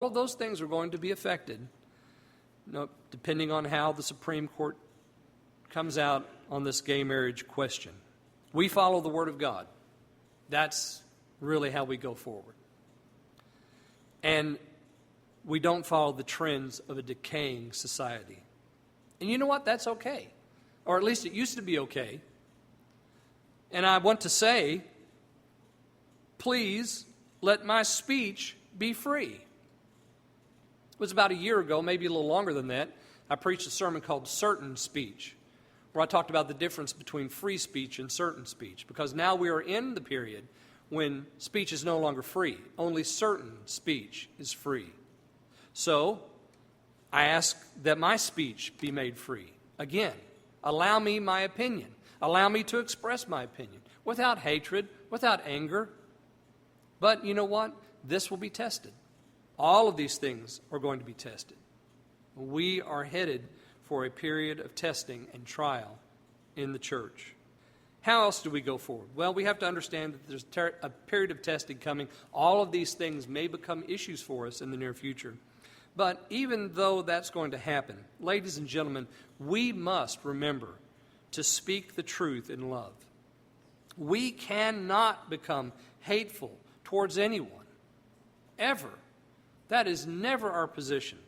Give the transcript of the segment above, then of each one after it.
All of those things are going to be affected, depending on how the Supreme Court comes out on this gay marriage question. We follow the Word of God. That's really how we go forward. And we don't follow the trends of a decaying society. And you know what? That's okay. Or at least it used to be okay. And I want to say, please let my speech be free. It was about a year ago, maybe a little longer than that, I preached a sermon called Certain Speech, where I talked about the difference between free speech and certain speech. Because now we are in the period when speech is no longer free. Only certain speech is free. So, I ask that my speech be made free. Again, allow me my opinion. Allow me to express my opinion without hatred, without anger. But you know what? This will be tested. All of these things are going to be tested. We are headed for a period of testing and trial in the church. How else do we go forward? Well, we have to understand that there's a period of testing coming. All of these things may become issues for us in the near future. But even though that's going to happen, ladies and gentlemen, we must remember to speak the truth in love. We cannot become hateful towards anyone, ever. That is never our position.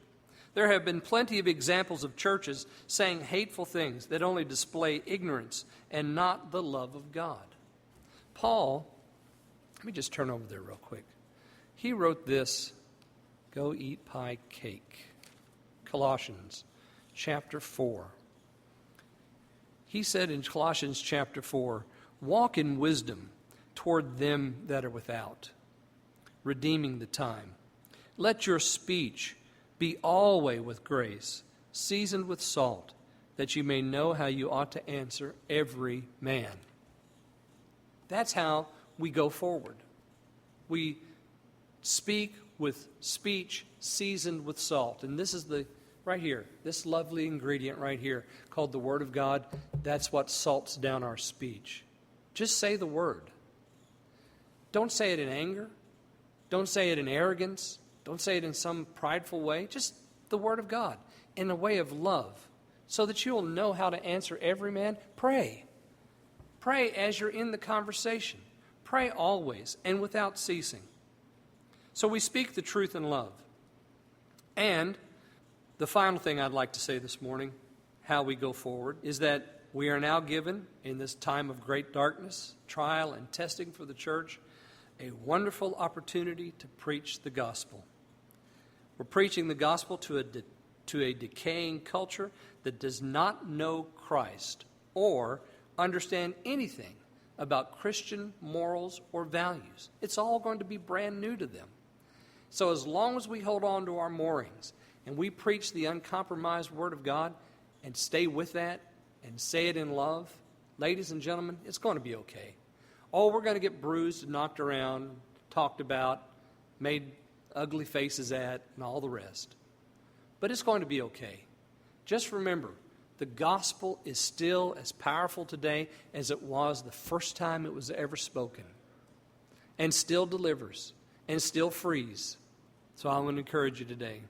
There have been plenty of examples of churches saying hateful things that only display ignorance and not the love of God. Paul, let me just turn over there real quick. He wrote this, go eat pie cake, Colossians chapter 4. He said in Colossians chapter 4, walk in wisdom toward them that are without, redeeming the time. Let your speech be always with grace, seasoned with salt, that you may know how you ought to answer every man. That's how we go forward. We speak with speech seasoned with salt. And this is right here, this lovely ingredient right here called the Word of God. That's what salts down our speech. Just say the Word. Don't say it in anger. Don't say it in arrogance. Don't say it in some prideful way. Just the Word of God in a way of love so that you'll know how to answer every man. Pray. Pray as you're in the conversation. Pray always and without ceasing. So we speak the truth in love. And the final thing I'd like to say this morning, how we go forward, is that we are now given, in this time of great darkness, trial, and testing for the church, a wonderful opportunity to preach the gospel. We're preaching the gospel to a decaying culture that does not know Christ or understand anything about Christian morals or values. It's all going to be brand new to them. So as long as we hold on to our moorings and we preach the uncompromised Word of God and stay with that and say it in love, ladies and gentlemen, it's going to be okay. Oh, we're going to get bruised and knocked around, talked about, made ugly faces at, and all the rest. But it's going to be okay. Just remember, the gospel is still as powerful today as it was the first time it was ever spoken, and still delivers, and still frees. So I'm going to encourage you today.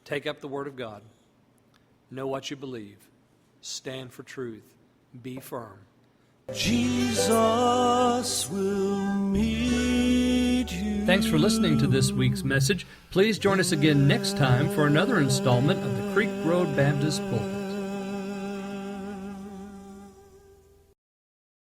Take up the Word of God. Know what you believe. Stand for truth. Be firm. Jesus will meet you. Thanks for listening to this week's message. Please join us again next time for another installment of the Creek Road Baptist Pulpit.